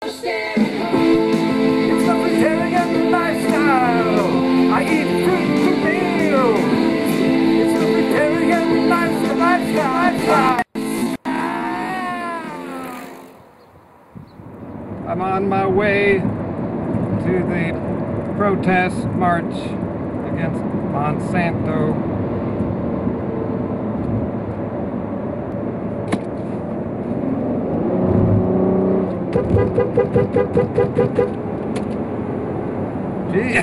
It's the vegetarian lifestyle. I eat fruit for meals. It's the vegetarian lifestyle. I'm on my way to the protest march against Monsanto. Gee,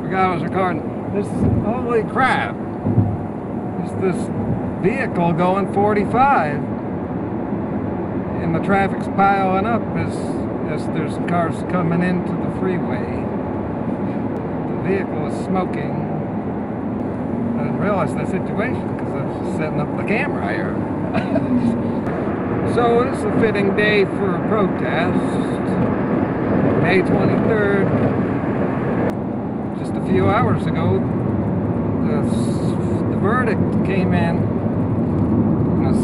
forgot I was recording. Holy crap. There's this vehicle going 45 and the traffic's piling up as there's cars coming into the freeway. The vehicle is smoking. I didn't realize the situation because I was setting up the camera here. So it's a fitting day for a protest. May 23rd. Just a few hours ago, the verdict came in a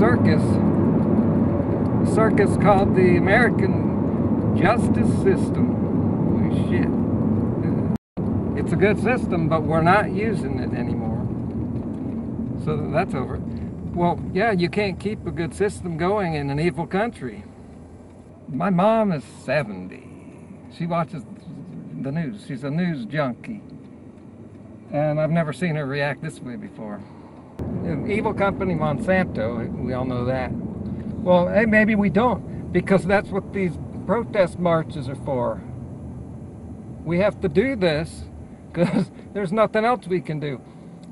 circus called the American Justice System. Holy shit. It's a good system, but we're not using it anymore. So that's over. Well, yeah, you can't keep a good system going in an evil country. My mom is 70. She watches the news. She's a news junkie. And I've never seen her react this way before. An evil company, Monsanto, we all know that. Well, hey, maybe we don't, because that's what these protest marches are for. We have to do this because there's nothing else we can do.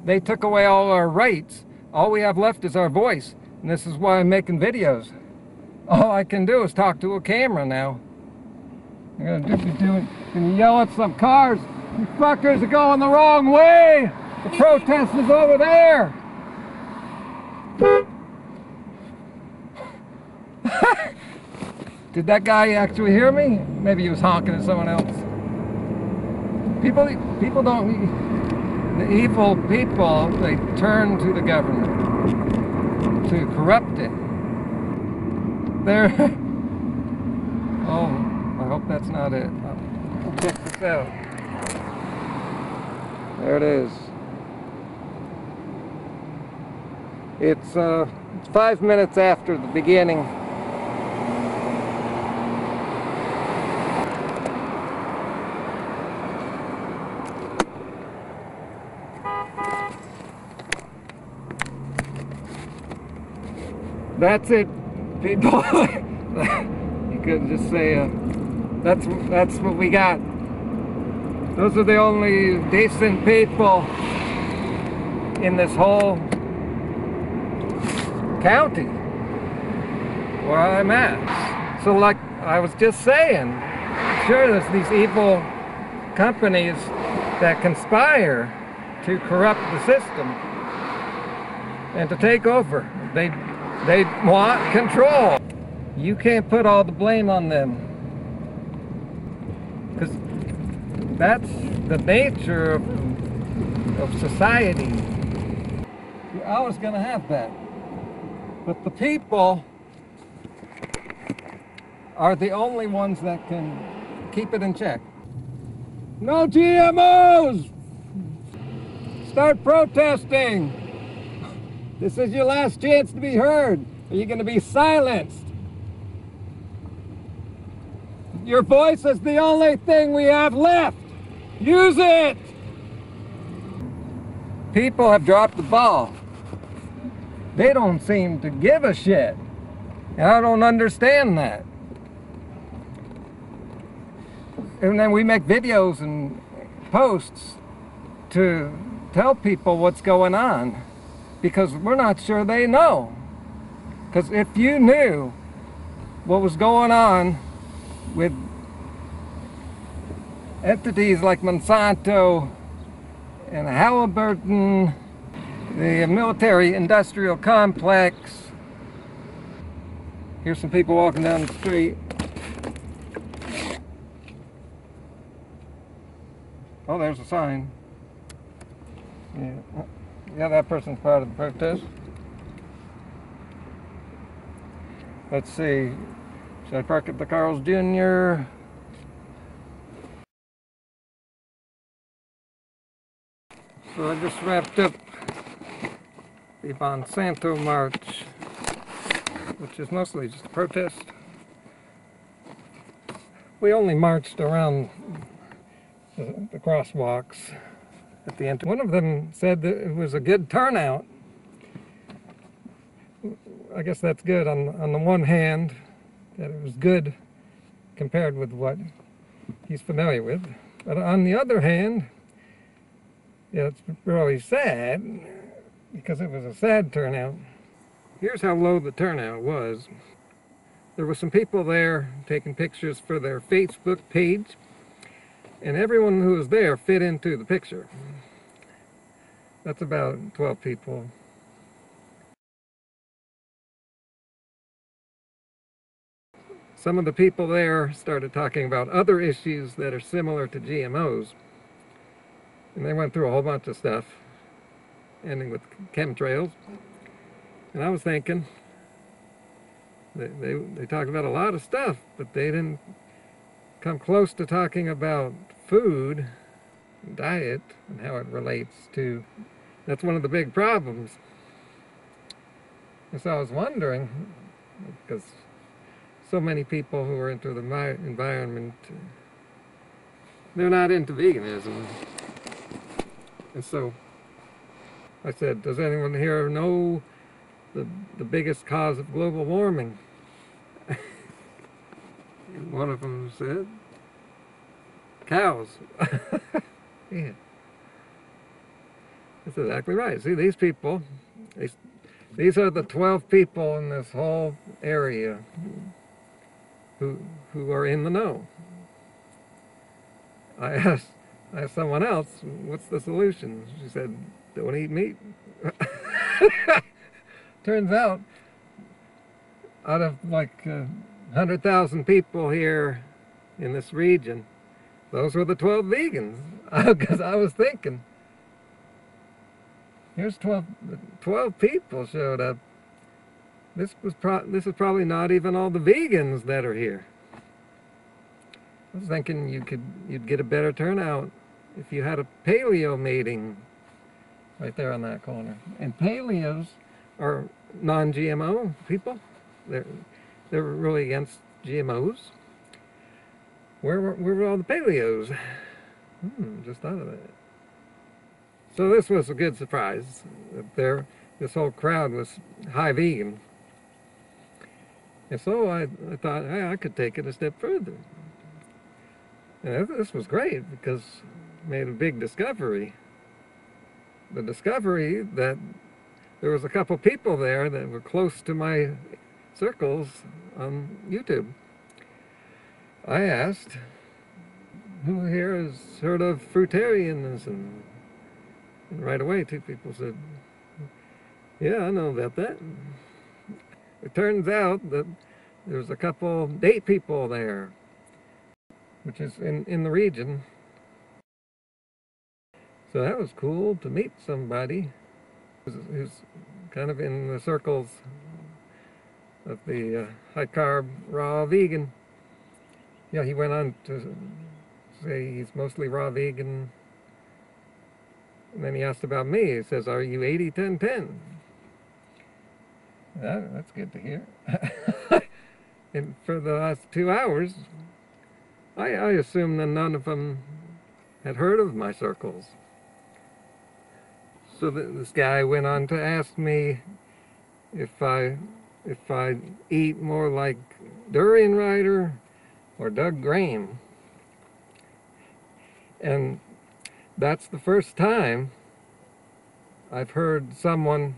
They took away all our rights. All we have left is our voice, and this is why I'm making videos. All I can do is talk to a camera now. I'm gonna yell at some cars. You fuckers are going the wrong way! The protest is over there! Did that guy actually hear me? Maybe he was honking at someone else. People don't... The evil people, they turn to the government to corrupt it. Oh, I hope that's not it. I'll check this out. There it is. It's 5 minutes after the beginning. That's it, people. You couldn't just say, that's what we got. Those are the only decent people in this whole county where I'm at. So like I was just saying, sure, there's these evil companies that conspire to corrupt the system and to take over. They want control. You can't put all the blame on them, because that's the nature of society. You're always going to have that. But the people are the only ones that can keep it in check. No GMOs! Start protesting! This is your last chance to be heard, or you're going to be silenced. Your voice is the only thing we have left. Use it! People have dropped the ball. They don't seem to give a shit. And I don't understand that. And then we make videos and posts to tell people what's going on, because we're not sure they know. Because if you knew what was going on with entities like Monsanto and Halliburton, the military-industrial complex. Here's some people walking down the street. Oh, there's a sign. Yeah, that person's part of the protest. Let's see. Should I park at the Carl's Jr.? So I just wrapped up the Monsanto March, which is mostly just a protest. We only marched around the crosswalks at the end. One of them said that it was a good turnout. I guess that's good on the one hand, that it was good compared with what he's familiar with. But on the other hand, yeah, it's really sad because it was a sad turnout. Here's how low the turnout was. There were some people there taking pictures for their Facebook page, and everyone who was there fit into the picture. That's about 12 people. Some of the people there started talking about other issues that are similar to GMOs. And they went through a whole bunch of stuff, ending with chemtrails. And I was thinking, they talked about a lot of stuff, but they didn't come close to talking about food, diet, and how it relates to, that's one of the big problems. And so I was wondering, because so many people who are into the environment, they're not into veganism. And so I said, does anyone here know the biggest cause of global warming? And one of them said, cows. Yeah. That's exactly right. See, these people, these are the 12 people in this whole area who are in the know. I asked someone else, what's the solution? She said, don't eat meat. Turns out of like 100,000 people here in this region, those were the 12 vegans. Because I was thinking, here's 12 people showed up. This is probably not even all the vegans that are here. I was thinking you'd get a better turnout if you had a paleo meeting right there on that corner. And paleos are non-GMO people. They're really against GMOs. Where were all the paleos? Just thought of that. So this was a good surprise. This whole crowd was high vegan. And so I thought, hey, I could take it a step further. And this was great because it made a big discovery. The discovery that there was a couple people there that were close to my circles on YouTube. I asked, who here has heard of fruitarianism? And right away, two people said, yeah, I know about that. It turns out that there's a couple date people there, which is in the region. So that was cool to meet somebody who's kind of in the circles of the high-carb, raw vegan. Yeah, he went on to say he's mostly raw vegan. And then he asked about me. He says, are you 80-10-10? That's good to hear. And for the last 2 hours, I assumed that none of them had heard of my circles. So this guy went on to ask me if I eat more like Durian Rider or Doug Graham. And that's the first time I've heard someone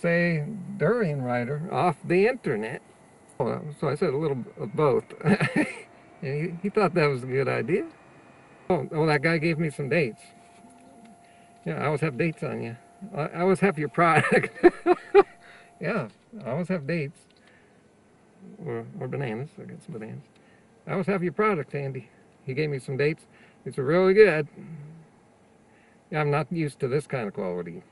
say Durian Rider off the internet. So I said a little of both. And he thought that was a good idea. Oh, that guy gave me some dates. Yeah, I always have dates on you. I always have your product. Yeah, I always have dates. Or bananas. I got some bananas. I always have your product handy. He gave me some dates. It's really good. Yeah, I'm not used to this kind of quality.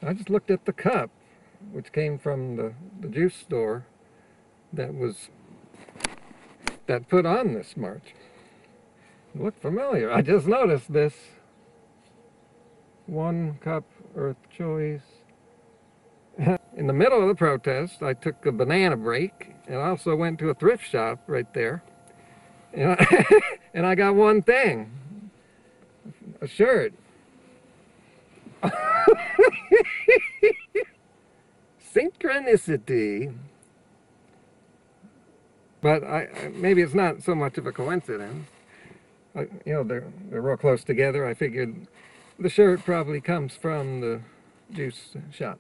I just looked at the cup, which came from the juice store that put on this march. It looked familiar. I just noticed this. 1 cup Earth Choice. In the middle of the protest, I took a banana break and also went to a thrift shop right there. And I got one thing. A shirt. Synchronicity. But maybe it's not so much of a coincidence. You know, they're real close together. I figured the shirt probably comes from the juice shop.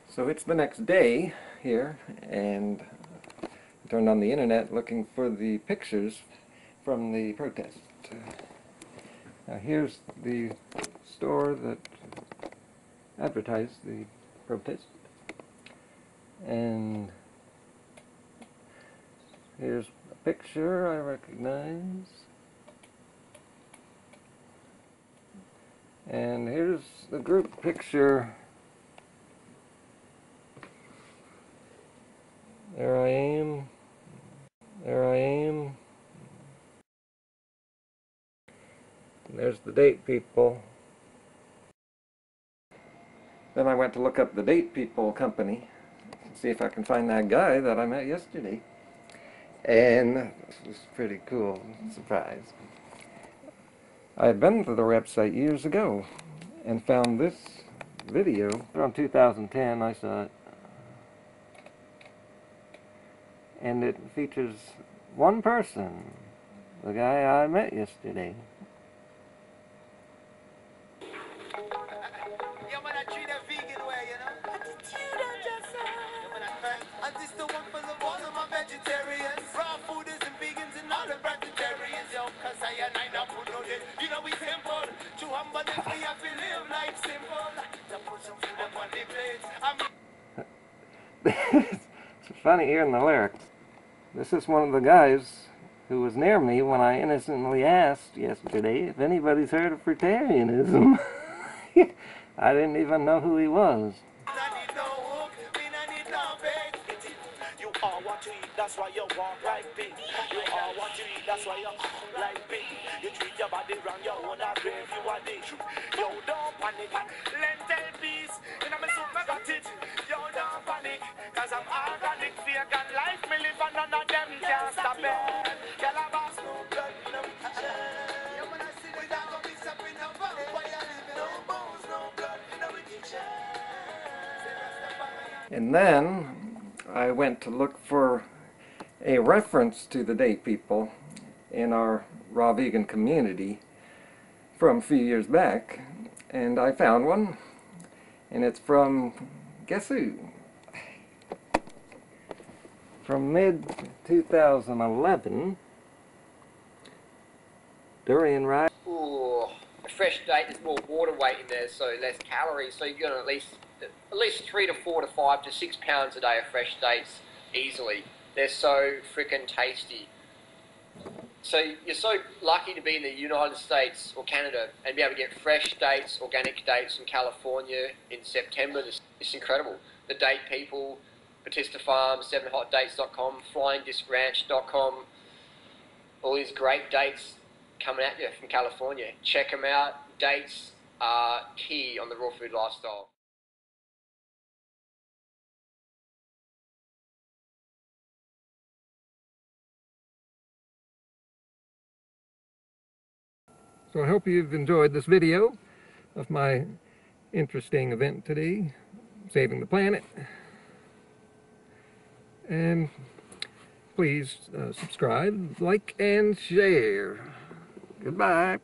So it's the next day here, and I turned on the internet looking for the pictures from the protest. Now here's the store that advertised the protest, and here's a picture I recognize, and here's the group picture. There I am. There I am. And there's the date people. Then I went to look up the date people company, see if I can find that guy that I met yesterday. And this was pretty cool. Surprise. I had been to the website years ago and found this video. Around 2010 I saw it. And it features one person, the guy I met yesterday. It's funny hearing the lyrics. This is one of the guys who was near me when I innocently asked yesterday if anybody's heard of fruitarianism. I didn't even know who he was. You are what you eat, that's why you walk like big. You are what you eat, that's why you walk like big. You treat your body wrong, you wanna grave, you are dish. Yo, don't panic, lentil peas, and I'm a super got it. Yo, don't panic, cause I'm organic, vegan life, me live and none of them can stop it. Girl, I'm boss, no blood, no kitchen. You wanna see the dog of this up in the valley, why you living no bones, no blood, no kitchen. And then I went to look for a reference to the date people in our raw vegan community from a few years back, and I found one, and it's from, guess who? From mid-2011, durian rice. Ooh, a fresh date, there's more water weight in there, so less calories, so you're going to at least 3 to 4 to 5 to 6 pounds a day of fresh dates easily. They're so freaking tasty. So you're so lucky to be in the United States or Canada and be able to get fresh dates, organic dates from California in September. It's incredible. The date people, Batista Farms, 7hotdates.com, flyingdiscranch.com, all these great dates coming at you from California. Check them out. Dates are key on the raw food lifestyle. So I hope you've enjoyed this video of my interesting event today, saving the planet. And please subscribe, like, and share. Goodbye.